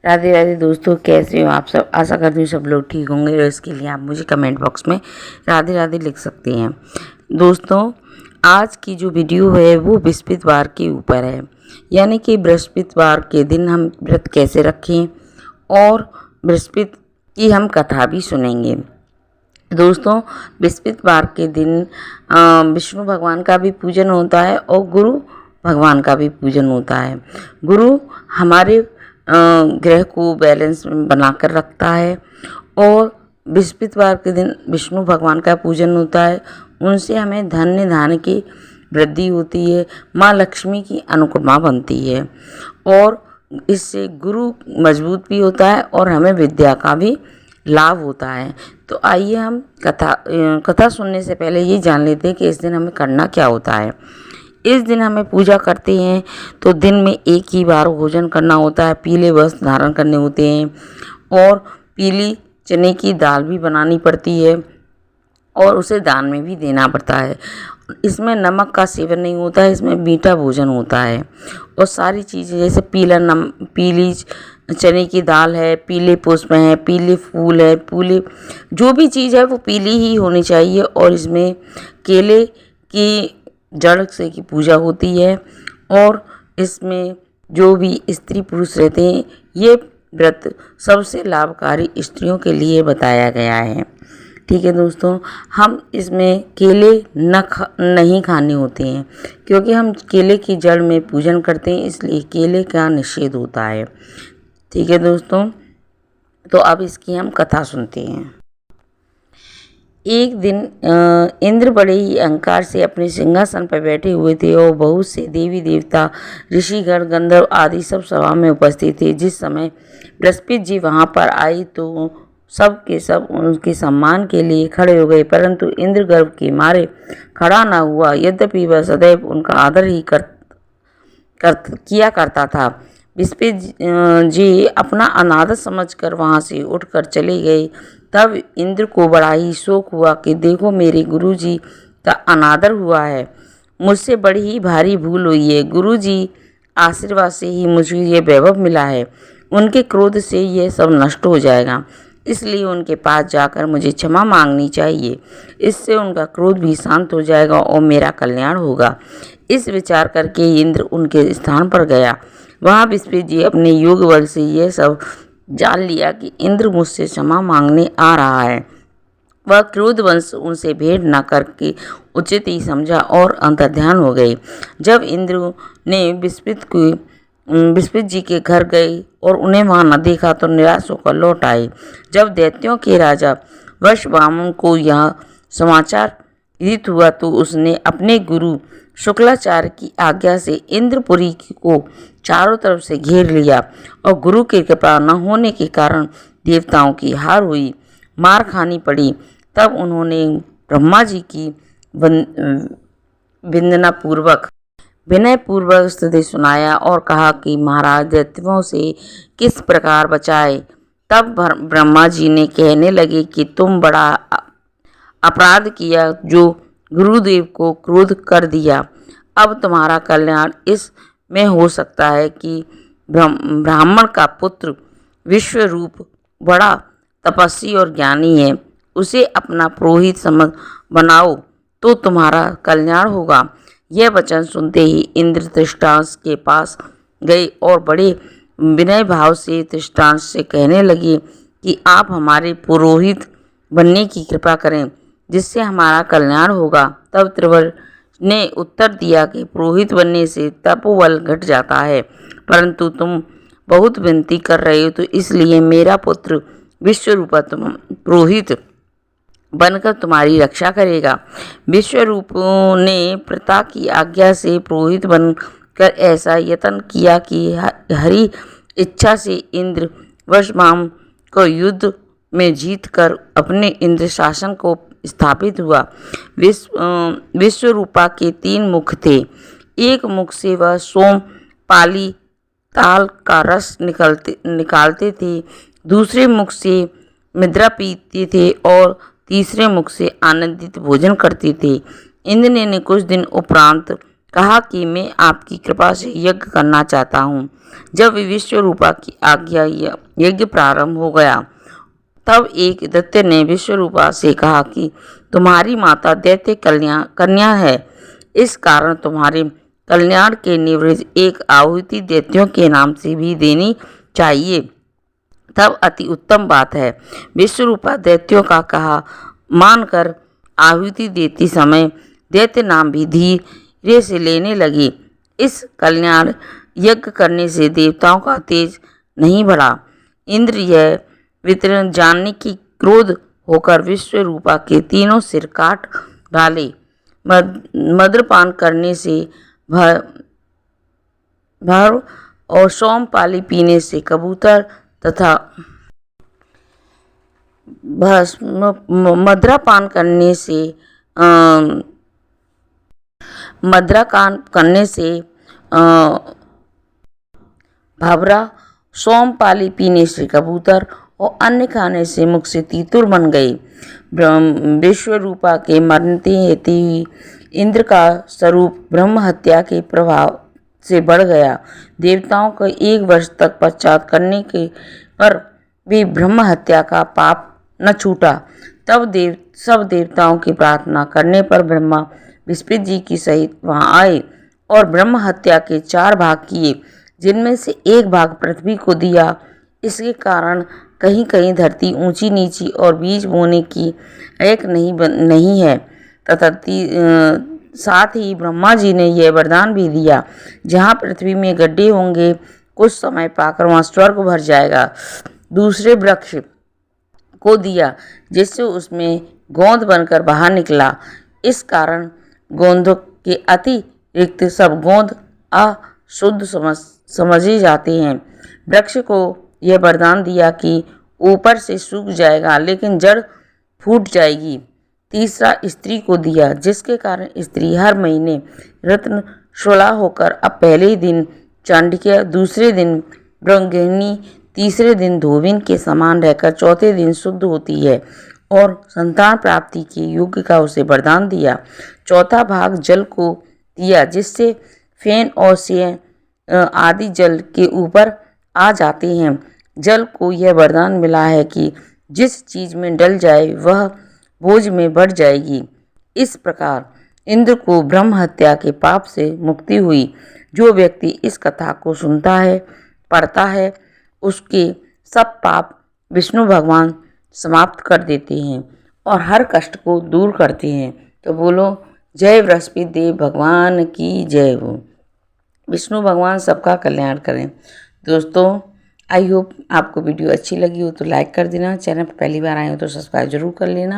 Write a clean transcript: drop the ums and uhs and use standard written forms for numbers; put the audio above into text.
राधे राधे दोस्तों, कैसे हो आप सब। आशा करती हूँ सब लोग ठीक होंगे और इसके लिए आप मुझे कमेंट बॉक्स में राधे राधे लिख सकते हैं। दोस्तों, आज की जो वीडियो है वो बृहस्पतिवार के ऊपर है, यानी कि बृहस्पतिवार के दिन हम व्रत कैसे रखें और बृहस्पति की हम कथा भी सुनेंगे। दोस्तों, बृहस्पतिवार के दिन विष्णु भगवान का भी पूजन होता है और गुरु भगवान का भी पूजन होता है। गुरु हमारे ग्रह को बैलेंस में बनाकर रखता है और बृहस्पतिवार के दिन विष्णु भगवान का पूजन होता है। उनसे हमें धन्य धान्य की वृद्धि होती है, माँ लक्ष्मी की अनुकृपा बनती है और इससे गुरु मजबूत भी होता है और हमें विद्या का भी लाभ होता है। तो आइए हम कथा सुनने से पहले ये जान लेते हैं कि इस दिन हमें करना क्या होता है। इस दिन हमें पूजा करते हैं तो दिन में एक ही बार भोजन करना होता है, पीले वस्त्र धारण करने होते हैं और पीली चने की दाल भी बनानी पड़ती है और उसे दान में भी देना पड़ता है। इसमें नमक का सेवन नहीं होता है, इसमें मीठा भोजन होता है और सारी चीज़ें जैसे पीली चने की दाल है, पीले पुष्प हैं, पीले फूल है, पीले जो भी चीज़ है वो पीली ही होनी चाहिए और इसमें केले की जड़ से की पूजा होती है और इसमें जो भी स्त्री पुरुष रहते हैं ये व्रत सबसे लाभकारी स्त्रियों के लिए बताया गया है। ठीक है दोस्तों, हम इसमें केले नहीं खाने होते हैं क्योंकि हम केले की जड़ में पूजन करते हैं, इसलिए केले का निषेध होता है। ठीक है दोस्तों, तो अब इसकी हम कथा सुनते हैं। एक दिन इंद्र बड़े ही अहंकार से अपने सिंहासन पर बैठे हुए थे और बहुत से देवी देवता, ऋषिगण, गंधर्व आदि सब सभा में उपस्थित थे। जिस समय बृहस्पति जी वहां पर आई तो सब के सब उनके सम्मान के लिए खड़े हो गए, परंतु इंद्र गर्व के मारे खड़ा न हुआ। यद्यपि वह सदैव उनका आदर ही किया करता था। बृहस्पति जी अपना अनादर समझकर वहां से उठकर चले गए। तब इंद्र को बड़ा ही शोक हुआ कि देखो, मेरे गुरुजी का अनादर हुआ है, मुझसे बड़ी ही भारी भूल हुई है। गुरुजी आशीर्वाद से ही मुझे ये वैभव मिला है, उनके क्रोध से ये सब नष्ट हो जाएगा, इसलिए उनके पास जाकर मुझे क्षमा मांगनी चाहिए। इससे उनका क्रोध भी शांत हो जाएगा और मेरा कल्याण होगा। इस विचार करके इंद्र उनके स्थान पर गया। वहाँ बृहस्पति जी अपने योग बल से यह सब जान लिया कि इंद्र मुझसे क्षमा मांगने आ रहा है। वह क्रोधवश उनसे भेंट न करके उचित ही समझा और अंतर्ध्यान हो गए। जब इंद्र ने बृहस्पति जी के घर गए और उन्हें वहां न देखा तो निराश होकर लौट आए। जब दैत्यों के राजा वृषभानु को यह समाचार हित हुआ तो उसने अपने गुरु शुक्लाचार्य की आज्ञा से इंद्रपुरी को चारों तरफ से घेर लिया और गुरु की कृपा न होने के कारण देवताओं की हार हुई, मार खानी पड़ी। तब उन्होंने ब्रह्मा जी की विनय पूर्वक स्तुति सुनाया और कहा कि महाराज दैत्यों से किस प्रकार बचाए। तब ब्रह्मा जी ने कहने लगे कि तुम बड़ा अपराध किया जो गुरुदेव को क्रोध कर दिया। अब तुम्हारा कल्याण इस में हो सकता है कि ब्राह्मण का पुत्र विश्वरूप बड़ा तपस्वी और ज्ञानी है, उसे अपना पुरोहित समझ बनाओ तो तुम्हारा कल्याण होगा। यह वचन सुनते ही इंद्र धृतराष्ट्र के पास गए और बड़े विनय भाव से धृतराष्ट्र से कहने लगे कि आप हमारे पुरोहित बनने की कृपा करें, जिससे हमारा कल्याण होगा। तब त्रिवर ने उत्तर दिया कि पुरोहित बनने से तपोबल घट जाता है, परंतु तुम बहुत विनती कर रहे हो तो इसलिए मेरा पुत्र विश्वरूप पुरोहित बनकर तुम्हारी रक्षा करेगा। विश्वरूप ने पिता की आज्ञा से पुरोहित बनकर ऐसा यत्न किया कि हरि इच्छा से इंद्र वृषभानु को युद्ध में जीतकर अपने इंद्र शासन को स्थापित हुआ। विश्वरूपा के 3 मुख थे। एक मुख से वह सोम पाली ताल का रस निकालते थे, दूसरे मुख से मदिरा पीते थे और तीसरे मुख से आनंदित भोजन करते थे। इंद्र ने कुछ दिन उपरांत कहा कि मैं आपकी कृपा से यज्ञ करना चाहता हूँ। जब विश्वरूपा की आज्ञा यज्ञ प्रारंभ हो गया, तब एक दैत्य ने विश्वरूपा से कहा कि तुम्हारी माता दैत्य कन्या है, इस कारण तुम्हारे कल्याण के निवृत्त एक आहुति दैत्यों के नाम से भी देनी चाहिए, तब अति उत्तम बात है। विश्वरूपा दैत्यों का कहा मानकर आहुति देती समय दैत्य नाम भी धीरे से लेने लगे। इस कल्याण यज्ञ करने से देवताओं का तेज नहीं बढ़ा। इंद्र यह वितरण जानने की क्रोध होकर विश्वरूपा के तीनों सिर काट डाले। मद्यपान करने से भर और सोमपाली पीने से कबूतर तथा मद्रापान करने से भवरा, सोमपाली पीने से कबूतर और अन्न खाने से मुख से तीतुर बन गए। विश्वरूपा के मरते ही इंद्र का स्वरूप ब्रह्म हत्या के प्रभाव से बढ़ गया। देवताओं को 1 वर्ष तक पश्चात करने के पर भी ब्रह्म हत्या का पाप न छूटा। तब सब देवताओं की प्रार्थना करने पर ब्रह्मा बृहस्पति जी की सहित वहां आए और ब्रह्म हत्या के 4 भाग किए, जिनमें से 1 भाग पृथ्वी को दिया। इसके कारण कहीं कहीं धरती ऊंची नीची और बीज बोने की एक नहीं है तथा साथ ही ब्रह्मा जी ने यह वरदान भी दिया, जहाँ पृथ्वी में गड्ढे होंगे कुछ समय पाकर वहाँ स्वर्ग भर जाएगा। दूसरे वृक्ष को दिया जिससे उसमें गोंद बनकर बाहर निकला। इस कारण गोंद के अतिरिक्त सब गोंद अशुद्ध समझे जाते हैं। वृक्ष को यह वरदान दिया कि ऊपर से सूख जाएगा लेकिन जड़ फूट जाएगी। तीसरा स्त्री को दिया, जिसके कारण स्त्री हर महीने रत्न शोला होकर अब पहले दिन चांडिक्य, दूसरे दिन ब्रह्मगिनी, तीसरे दिन धोबिन के समान रहकर चौथे दिन शुद्ध होती है और संतान प्राप्ति के योग्य का उसे वरदान दिया। चौथा भाग जल को दिया, जिससे फेन और से आदि जल के ऊपर आ जाते हैं। जल को यह वरदान मिला है कि जिस चीज में डल जाए वह बोझ में बढ़ जाएगी। इस प्रकार इंद्र को ब्रह्म हत्या के पाप से मुक्ति हुई। जो व्यक्ति इस कथा को सुनता है, पढ़ता है, उसके सब पाप विष्णु भगवान समाप्त कर देते हैं और हर कष्ट को दूर करते हैं। तो बोलो जय बृहस्पति देव भगवान की जय हो। विष्णु भगवान सबका कल्याण करें। दोस्तों आई होप आपको वीडियो अच्छी लगी हो तो लाइक कर देना। चैनल पर पहली बार आए हो तो सब्सक्राइब जरूर कर लेना।